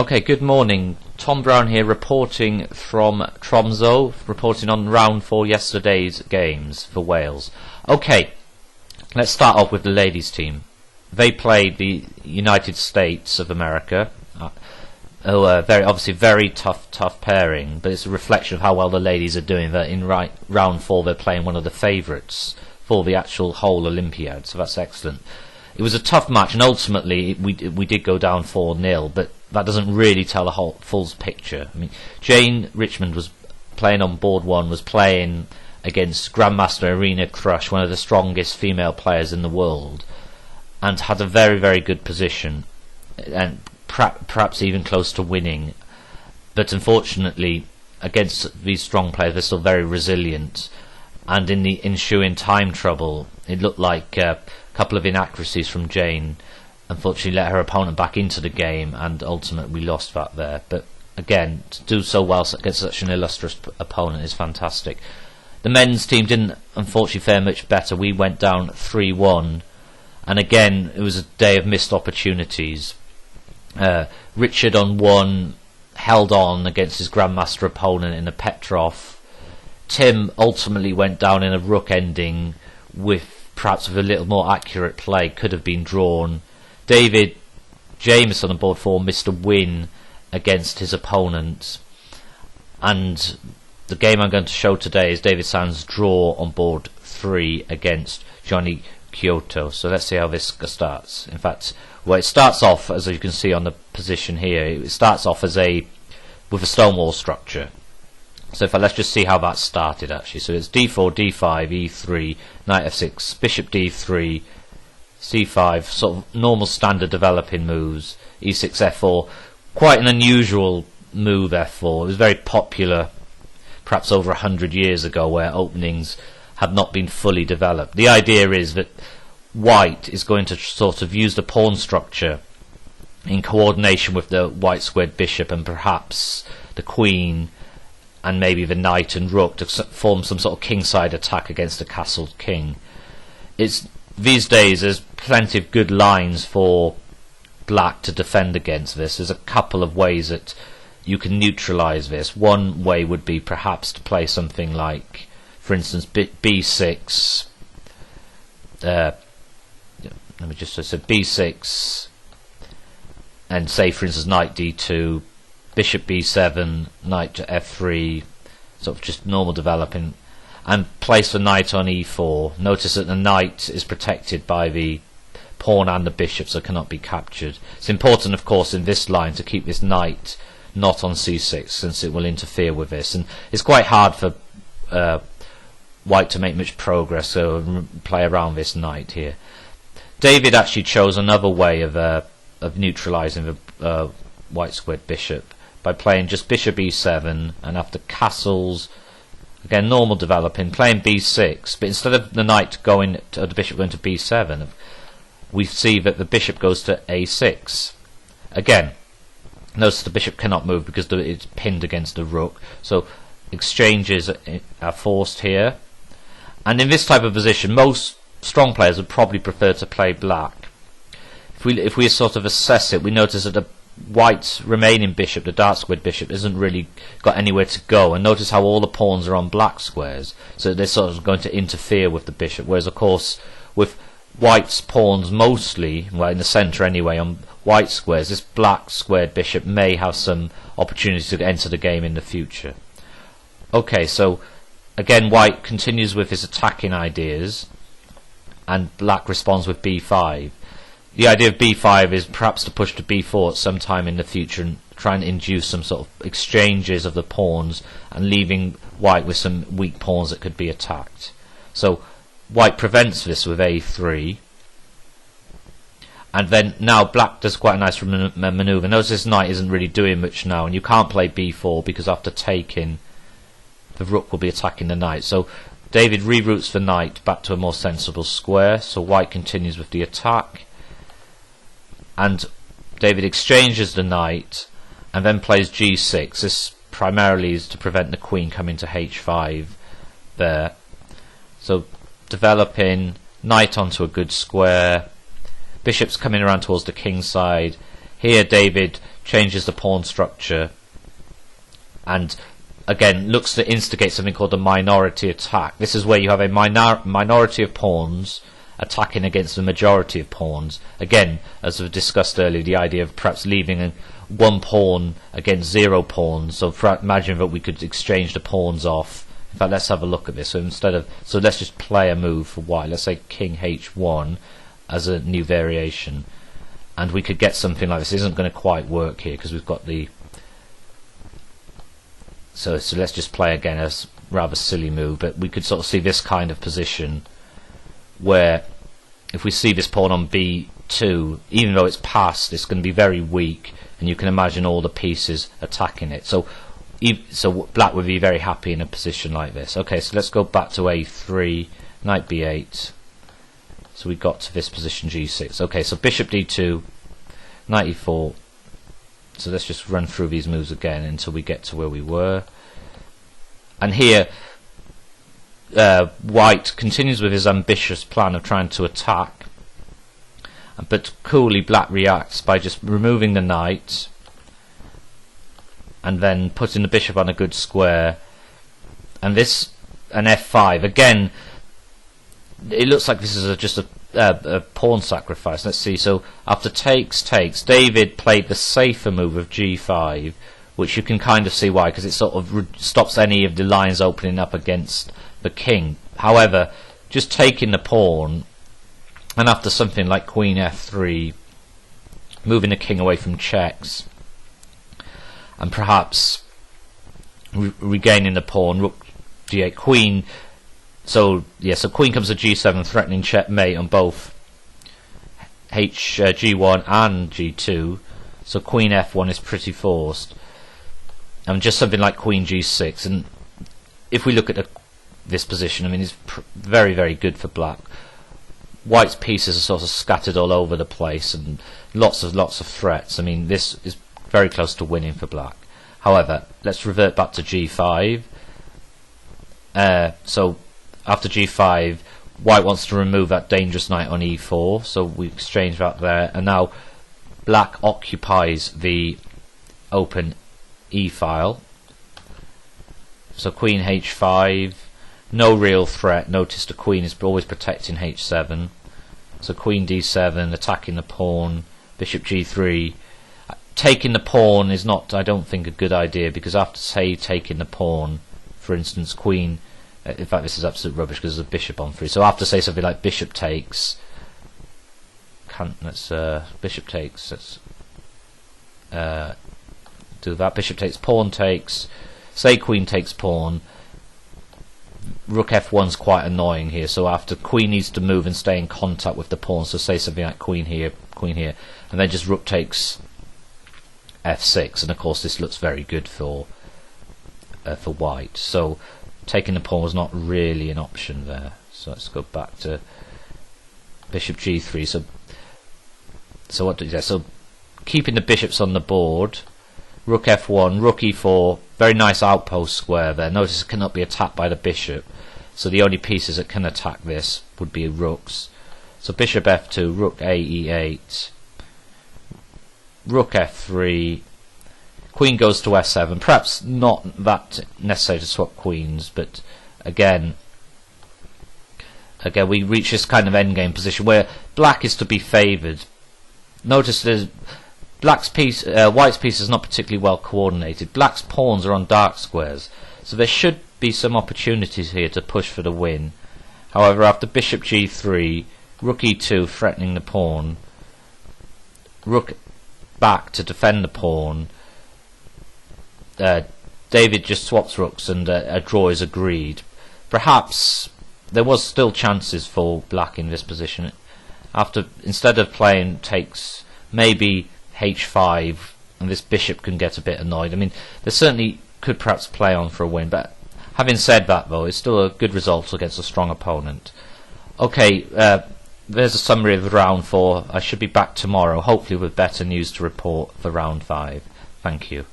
Okay, good morning. Tom Brown here, reporting from Tromsø, reporting on round 4 yesterday's games for Wales. Okay, let's start off with the ladies' team. They played the United States of America. Very tough pairing, but it's a reflection of how well the ladies are doing. That in round 4 they're playing one of the favourites for the actual whole Olympiad, so that's excellent. It was a tough match, and ultimately we did go down 4-0, but that doesn't really tell the full picture. I mean, Jane Richmond was playing on board 1, was playing against Grandmaster Irina Krush, one of the strongest female players in the world, and had a very good position, and perhaps even close to winning. But unfortunately, against these strong players, they're still very resilient, and in the ensuing time trouble, it looked like a couple of inaccuracies from Jane unfortunately let her opponent back into the game, and ultimately we lost that there. But again, to do so well against such an illustrious opponent is fantastic. The men's team didn't unfortunately fare much better. We went down 3-1, and again it was a day of missed opportunities. Richard on 1 held on against his Grandmaster opponent in a Petrov. Tim ultimately went down in a rook ending, perhaps with a little more accurate play, could have been drawn. David Jameson on board 4 missed a win against his opponent, and the game I'm going to show today is David Sands' draw on board 3 against Jonny Cueto. So let's see how this starts. In fact, well, it starts off, as you can see on the position here, it starts off with a stonewall structure. So let's just see how that started actually. So it's d4, d5, e3, knight f6, bishop d3, c5, sort of normal standard developing moves, e6, f4. Quite an unusual move, f4. It was very popular perhaps over 100 years ago, where openings had not been fully developed. The idea is that white is going to sort of use the pawn structure in coordination with the white squared bishop and perhaps the queen and maybe the knight and rook to form some sort of kingside attack against the castled king. These days there's plenty of good lines for black to defend against this. There's a couple of ways that you can neutralise this. One way would be perhaps to play something like, for instance, b6. Let me just say b6, and say, for instance, knight d2, bishop b7, knight to f3, sort of just normal developing, and place the knight on e4. Notice that the knight is protected by the pawn and the bishop, so cannot be captured. It's important, of course, in this line to keep this knight not on c6, since it will interfere with this, and it's quite hard for white to make much progress, so play around this knight here. David actually chose another way of neutralising the white squared bishop by playing just bishop e7, and after castles, again normal developing, playing b6, but instead of the knight going to, the bishop going to b7, we see that the bishop goes to a6. Again, notice the bishop cannot move because it's pinned against the rook, so exchanges are forced here. And in this type of position, most strong players would probably prefer to play black. If we sort of assess it, we notice that the white's remaining bishop, the dark squared bishop, isn't really got anywhere to go, and notice how all the pawns are on black squares, so they're sort of going to interfere with the bishop, whereas of course with white's pawns mostly, well in the centre anyway, on white squares, this black squared bishop may have some opportunity to enter the game in the future. Okay, so again white continues with his attacking ideas, and black responds with b5. The idea of b5 is perhaps to push to b4 at some time in the future and try and induce some sort of exchanges of the pawns and leaving white with some weak pawns that could be attacked. So white prevents this with a3, and then now black does quite a nice manoeuvre. Notice this knight isn't really doing much now, and you can't play b4 because after taking, the rook will be attacking the knight. So David reroutes the knight back to a more sensible square, so white continues with the attack, and David exchanges the knight and then plays g6. This primarily is to prevent the queen coming to h5 there. So developing, knight onto a good square, bishop's coming around towards the king side. Here David changes the pawn structure and again looks to instigate something called a minority attack. This is where you have a minority of pawns attacking against the majority of pawns. Again, as we discussed earlier, the idea of perhaps leaving one pawn against 0 pawns. So imagine that we could exchange the pawns off. In fact, let's have a look at this. So let's just play a move for white. Let's say King H1 as a new variation, and we could get something like this. It isn't going to quite work here because we've got the. So let's just play again a rather silly move, but we could sort of see this kind of position where if we see this pawn on B2, even though it's passed, it's going to be very weak, and you can imagine all the pieces attacking it. So black would be very happy in a position like this. Okay, so let's go back to A3, knight B8. So we got to this position G6. Okay, so bishop D2, knight E4. So let's just run through these moves again until we get to where we were. And here white continues with his ambitious plan of trying to attack, but coolly black reacts by just removing the knight and then putting the bishop on a good square, and this an F5. Again, it looks like this is just a pawn sacrifice. Let's see. So after takes, David played the safer move of G5, which you can kind of see why, because it sort of stops any of the lines opening up against the king. However, just taking the pawn, and after something like Queen F3, moving the king away from checks, and perhaps regaining the pawn, Rook D8, Queen. So Queen comes to G7, threatening checkmate on both G1 and G2. So Queen F1 is pretty forced, and just something like Queen G6. And if we look at this position, I mean, it's very, very good for black. White's pieces are sort of scattered all over the place, and lots of threats. I mean, this is very close to winning for black. However, let's revert back to G5. So after G5, white wants to remove that dangerous knight on E4, so we exchange that there, and now black occupies the open E file. So Queen H5, no real threat. Notice the queen is always protecting H7. So Queen D7, attacking the pawn, Bishop G3. Taking the pawn is not, I don't think, a good idea, because after, say, taking the pawn, for instance, Queen, in fact this is absolute rubbish because there's a bishop on 3. So after, say, something like bishop takes, bishop takes, let's do that. Bishop takes, pawn takes, say Queen takes pawn. Rook F1's quite annoying here, so after Queen needs to move and stay in contact with the pawn, so say something like Queen here, and then just Rook takes F6, and of course this looks very good for white. So taking the pawn was not really an option there. So let's go back to Bishop G3. So what did you say? So keeping the bishops on the board, Rook F1, Rook E4, very nice outpost square there. Notice it cannot be attacked by the bishop, so the only pieces that can attack this would be rooks. So Bishop F2, Rook A E8, Rook F3, Queen goes to F7. Perhaps not that necessary to swap queens, but again we reach this kind of endgame position where black is to be favoured. Notice there's white's piece is not particularly well coordinated. Black's pawns are on dark squares, so there should be some opportunities here to push for the win. However, after Bishop G3, Rook E2 threatening the pawn, Rook back to defend the pawn, David just swaps rooks and a draw is agreed. Perhaps there was still chances for black in this position. Instead of playing takes, maybe H5, and this bishop can get a bit annoyed. I mean, they certainly could perhaps play on for a win, but having said that, though, it's still a good result against a strong opponent. Okay, there's a summary of round 4. I should be back tomorrow, hopefully with better news to report for round 5. Thank you.